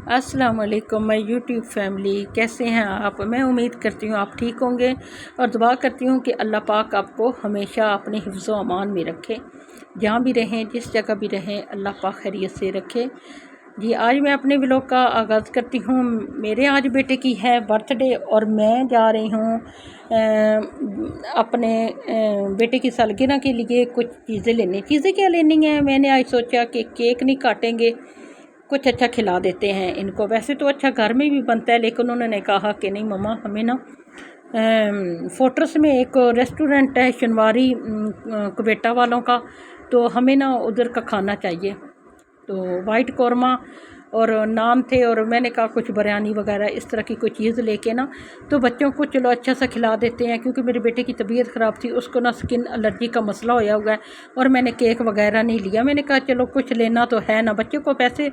अस्सलाम वालेकुम my YouTube family, कैसे हैं आप। मैं उम्मीद करती हूँ आप ठीक होंगे और दुआ करती हूँ कि अल्लाह पाक आपको हमेशा अपने हिफ्ज़ व अमान में रखे। जहाँ भी रहें, जिस जगह भी रहें, अल्लाह पाक खैरियत से रखे। जी, आज मैं अपने व्लॉग का आगाज़ करती हूँ। मेरे आज बेटे की है बर्थडे और मैं जा रही हूँ अपने बेटे की सालगिरह के लिए कुछ चीज़ें लेने। चीज़ें क्या लेनी हैं, मैंने आज सोचा कि केक नहीं काटेंगे, कुछ अच्छा खिला देते हैं इनको। वैसे तो अच्छा घर में भी बनता है, लेकिन उन्होंने कहा कि नहीं मम्मा, हमें ना फोर्ट्रेस में एक रेस्टोरेंट है शनवारी कुवेटा वालों का, तो हमें ना उधर का खाना चाहिए। तो वाइट कौरमा और नान थे, और मैंने कहा कुछ बिरयानी वगैरह इस तरह की कोई चीज़ लेके ना तो बच्चों को चलो अच्छा सा खिला देते हैं, क्योंकि मेरे बेटे की तबीयत ख़राब थी, उसको ना स्किन एलर्जी का मसला होया हुआ है और मैंने केक वगैरह नहीं लिया। मैंने कहा चलो कुछ लेना तो है ना, बच्चे को पैसे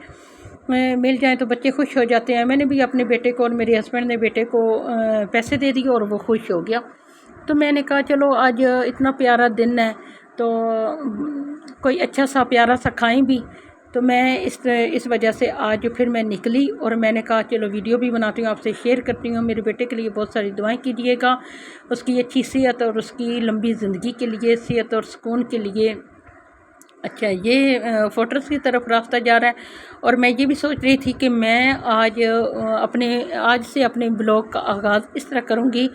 मिल जाए तो बच्चे खुश हो जाते हैं। मैंने भी अपने बेटे को और मेरे हस्बैंड ने बेटे को पैसे दे दिए और वो खुश हो गया। तो मैंने कहा चलो आज इतना प्यारा दिन है तो कोई अच्छा सा प्यारा सा खाएं भी। तो मैं इस वजह से आज फिर मैं निकली और मैंने कहा चलो वीडियो भी बनाती हूँ, आपसे शेयर करती हूँ। मेरे बेटे के लिए बहुत सारी दुआएं कीजिएगा, उसकी अच्छी सेहत और उसकी लंबी ज़िंदगी के लिए, सेहत और सुकून के लिए। अच्छा, ये फोर्ट्रेस की तरफ रास्ता जा रहा है और मैं ये भी सोच रही थी कि मैं आज से अपने ब्लॉग का आगाज़ इस तरह करूँगी।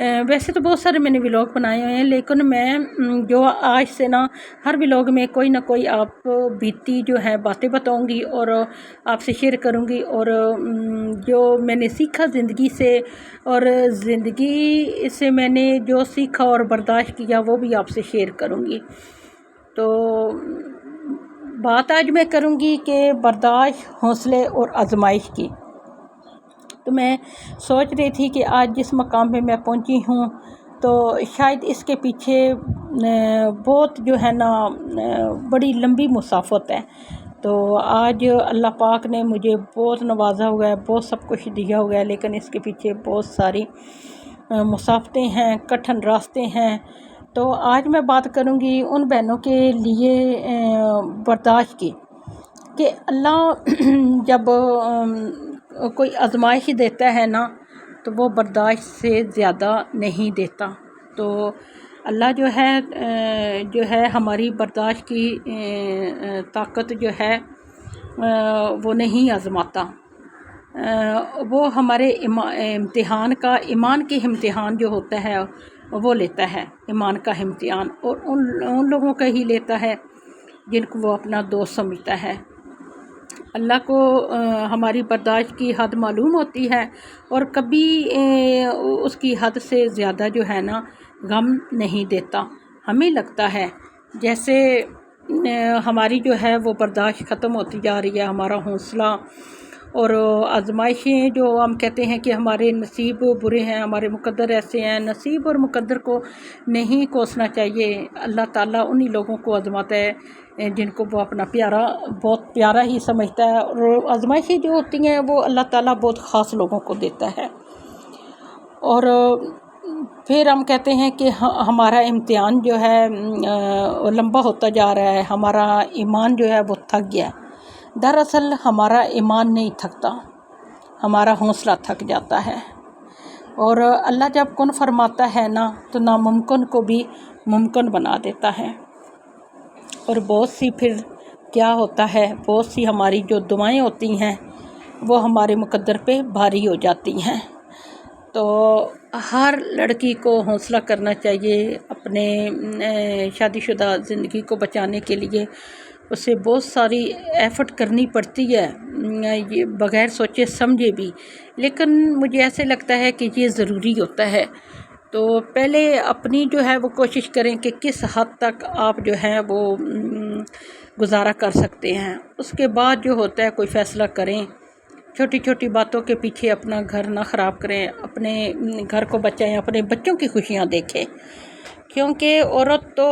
वैसे तो बहुत सारे मैंने व्लॉग बनाए हुए हैं, लेकिन मैं जो आज से ना हर व्लॉग में कोई ना कोई आप बीती जो है बातें बताऊंगी और आपसे शेयर करूंगी, और जो मैंने सीखा ज़िंदगी से और ज़िंदगी से मैंने जो सीखा और बर्दाश्त किया वो भी आपसे शेयर करूंगी। तो बात आज मैं करूंगी कि बर्दाश्त, हौसले और आजमाइश की। तो मैं सोच रही थी कि आज जिस मकाम पे मैं पहुंची हूं तो शायद इसके पीछे बहुत जो है ना बड़ी लंबी मुसाफत है। तो आज अल्लाह पाक ने मुझे बहुत नवाजा हुआ है, बहुत सब कुछ दिया हुआ है, लेकिन इसके पीछे बहुत सारी मुसाफतें हैं, कठिन रास्ते हैं। तो आज मैं बात करूंगी उन बहनों के लिए बर्दाश्त की, कि अल्लाह जब कोई आजमाइश देता है ना तो वो बर्दाश्त से ज़्यादा नहीं देता। तो अल्लाह जो है हमारी बर्दाश्त की ताकत जो है वो नहीं आजमाता। वो हमारे इम्तिहान का, ईमान के इम्तिहान जो होता है वो लेता है, ईमान का इम्तिहान, और उन लोगों का ही लेता है जिनको वो अपना दोस्त समझता है। अल्लाह को हमारी बर्दाश्त की हद मालूम होती है और कभी उसकी हद से ज़्यादा जो है ना गम नहीं देता। हमें लगता है जैसे हमारी जो है वो बर्दाश्त ख़त्म होती जा रही है, हमारा हौसला और आजमाइशें जो हम कहते हैं कि हमारे नसीब बुरे हैं, हमारे मुकद्दर ऐसे हैं। नसीब और मुकद्दर को नहीं कोसना चाहिए। अल्लाह ताला उन्हीं लोगों को आजमाता है जिनको वो अपना बहुत प्यारा ही समझता है, और आजमाइशें जो होती हैं वो अल्लाह ताला बहुत ख़ास लोगों को देता है। और फिर हम कहते हैं कि हमारा इम्तिहान जो है लंबा होता जा रहा है, हमारा ईमान जो है वो थक गया। दरअसल हमारा ईमान नहीं थकता, हमारा हौसला थक जाता है। और अल्लाह जब कुन फरमाता है ना तो नामुमकिन को भी मुमकिन बना देता है। और बहुत सी फिर क्या होता है, बहुत सी हमारी जो दुआएं होती हैं वो हमारे मुकद्दर पे भारी हो जाती हैं। तो हर लड़की को हौसला करना चाहिए अपने शादीशुदा ज़िंदगी को बचाने के लिए। उसे बहुत सारी एफ़र्ट करनी पड़ती है, ये बग़ैर सोचे समझे भी, लेकिन मुझे ऐसे लगता है कि ये ज़रूरी होता है। तो पहले अपनी जो है वो कोशिश करें कि किस हद तक आप जो है वो गुजारा कर सकते हैं, उसके बाद जो होता है कोई फ़ैसला करें। छोटी छोटी बातों के पीछे अपना घर ना ख़राब करें, अपने घर को बचाएं, अपने बच्चों की खुशियां देखें। क्योंकि औरत तो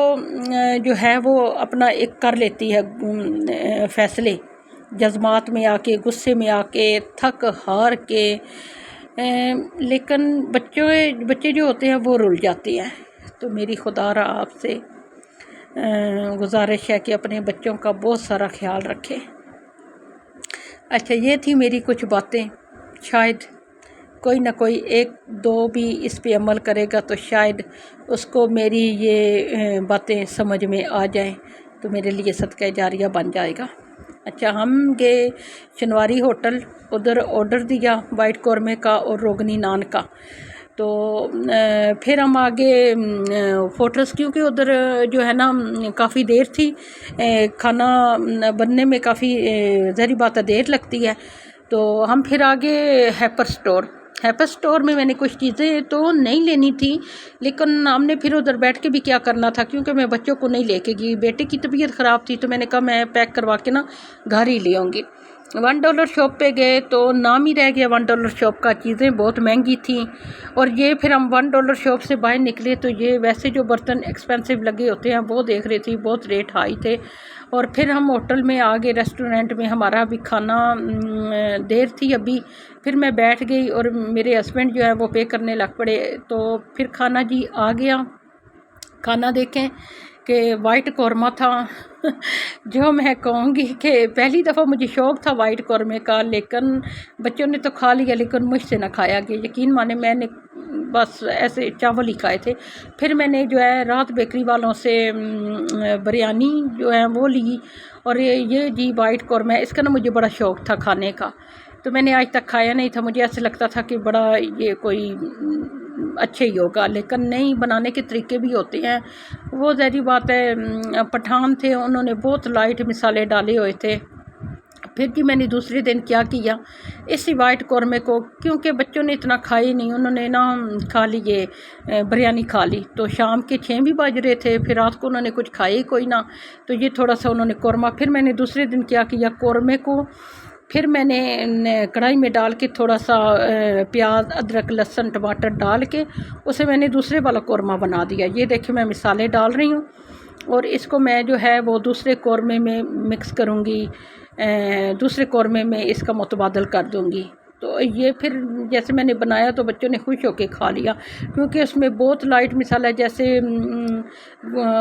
जो है वो अपना एक कर लेती है फ़ैसले, जज्बात में आके, गुस्से में आके, थक हार के, लेकिन बच्चे जो होते हैं वो रुल जाते हैं। तो मेरी खुदारा आपसे गुजारिश है कि अपने बच्चों का बहुत सारा ख्याल रखें। اچھا، یہ تھی میری کچھ باتیں، شاید کوئی نہ کوئی ایک دو بھی اس پہ عمل کرے گا تو شاید اس کو میری یہ باتیں سمجھ میں آ جائیں تو میرے لیے صدقہ جاریہ بن جائے گا۔ اچھا، ہم گئے شنواری ہوٹل، ادھر آرڈر دیا وائٹ قورمے کا اور روغنی نان کا۔ تو پھر ہم آگے فورٹرس، کیونکہ ادھر جو ہے نا کافی دیر تھی، کھانا بننے میں کافی ظاہری بات ہے دیر لگتی ہے، تو ہم پھر آگے ہیپر سٹور میں نے کچھ چیزیں تو نہیں لینی تھی، لیکن ہم نے پھر ادھر بیٹھ کے بھی کیا کرنا تھا، کیونکہ میں بچوں کو نہیں لے کے گئی، بیٹے کی طبیعت خراب تھی، تو میں نے کہا میں پیک کروا کے نا گھر ہی لے آؤں گی۔ $1 شاپ پہ گئے تو نام ہی رہ گیا $1 شاپ کا، چیزیں بہت مہنگی تھیں، اور یہ پھر ہم $1 شاپ سے باہر نکلے تو یہ ویسے جو برتن ایکسپینسو لگے ہوتے ہیں وہ دیکھ رہی تھی، بہت ریٹ ہائی تھے۔ اور پھر ہم ہوٹل میں آگے ریسٹورنٹ میں، ہمارا ابھی کھانا دیر تھی ابھی، پھر میں بیٹھ گئی اور میرے ہسبینڈ جو ہے وہ پے کرنے لگ پڑے، تو پھر کھانا جی آ گیا۔ کھانا دیکھیں کہ وائٹ قورمہ تھا جو میں کہوں گی کہ پہلی دفعہ مجھے شوق تھا وائٹ قورمے کا، لیکن بچوں نے تو کھا لیا لیکن مجھ سے نہ کھایا گیا، یقین مانے میں نے بس ایسے چاول ہی کھائے تھے۔ پھر میں نے جو ہے رات بیکری والوں سے بریانی جو ہے وہ لی، اور یہ جی وائٹ قورمہ ہے، اس کا نا مجھے بڑا شوق تھا کھانے کا، تو میں نے آج تک کھایا نہیں تھا، مجھے ایسے لگتا تھا کہ بڑا یہ کوئی اچھے ہی ہوگا، لیکن نہیں، بنانے کے طریقے بھی ہوتے ہیں، وہ ظاہری بات ہے پٹھان تھے، انہوں نے بہت لائٹ مسالے ڈالے ہوئے تھے۔ پھر جی میں نے دوسرے دن کیا کیا، اسی وائٹ قورمے کو، کیونکہ بچوں نے اتنا کھائی نہیں، انہوں نے نا کھا لی یہ بریانی کھا لی، تو شام کے 6 بھی بج رہے تھے، پھر رات کو انہوں نے کچھ کھایا ہی کوئی نہ، تو یہ تھوڑا سا انہوں نے قورمہ، پھر میں نے دوسرے دن کیا کیا، قورمے کو پھر میں نے کڑھائی میں ڈال کے تھوڑا سا پیاز، ادرک، لہسن، ٹماٹر ڈال کے اسے میں نے دوسرے والا قورمہ بنا دیا۔ یہ دیکھیں میں مسالے ڈال رہی ہوں، اور اس کو میں جو ہے وہ دوسرے قورمے میں مکس کروں گی، دوسرے قورمے میں اس کا متبادل کر دوں گی۔ تو یہ پھر جیسے میں نے بنایا تو بچوں نے خوش ہو کے کھا لیا، کیونکہ اس میں بہت لائٹ مسالہ، جیسے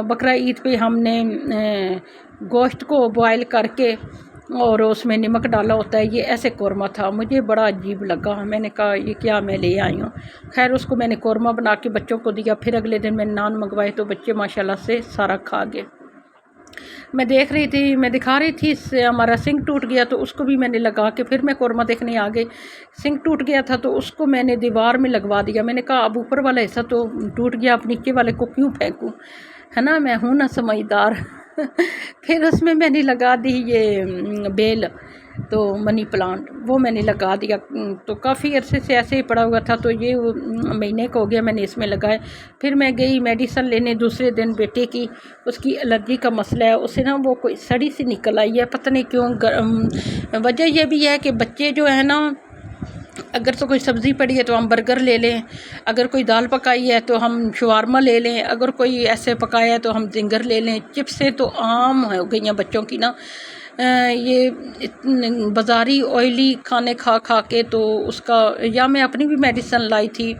بقرہ عید پہ ہم نے گوشت کو بوائل کر کے اور اس میں نمک ڈالا ہوتا ہے، یہ ایسے قورمہ تھا، مجھے بڑا عجیب لگا، میں نے کہا یہ کیا میں لے آئی ہوں۔ خیر اس کو میں نے قورمہ بنا کے بچوں کو دیا، پھر اگلے دن میں نے نان منگوائے تو بچے ماشاءاللہ سے سارا کھا گئے۔ میں دیکھ رہی تھی، میں دکھا رہی تھی، اس سے ہمارا سنک ٹوٹ گیا تو اس کو بھی میں نے لگا کے پھر میں قورمہ دیکھنے آ گئی، سنک ٹوٹ گیا تھا تو اس کو میں نے دیوار میں لگوا دیا، میں نے کہا اب اوپر والا حصہ تو ٹوٹ گیا، اب نیچے والے کو کیوں پھینکوں، ہے نا، میں ہوں نا سمجھدار۔ پھر اس میں نے لگا دی یہ بیل، تو منی پلانٹ، وہ میں نے لگا دیا، تو کافی عرصے سے ایسے ہی پڑا ہوا تھا، تو یہ مہینے کو ہو گیا میں نے اس میں لگائے۔ پھر میں گئی میڈیسن لینے دوسرے دن بیٹے کی، اس کی الرجی کا مسئلہ ہے، اسے نا وہ کوئی سڑی سی نکل آئی ہے، پتہ نہیں کیوں، وجہ یہ بھی ہے کہ بچے جو ہے نا، اگر تو کوئی سبزی پڑی ہے تو ہم برگر لے لیں، اگر کوئی دال پکائی ہے تو ہم شوارما لے لیں، اگر کوئی ایسے پکایا ہے تو ہم زنگر لے لیں، چپسیں تو عام ہو گئی ہیں بچوں کی نا، یہ بازاری آئلی کھانے کھا کھا کے، تو اس کا، یا میں اپنی بھی میڈیسن لائی تھی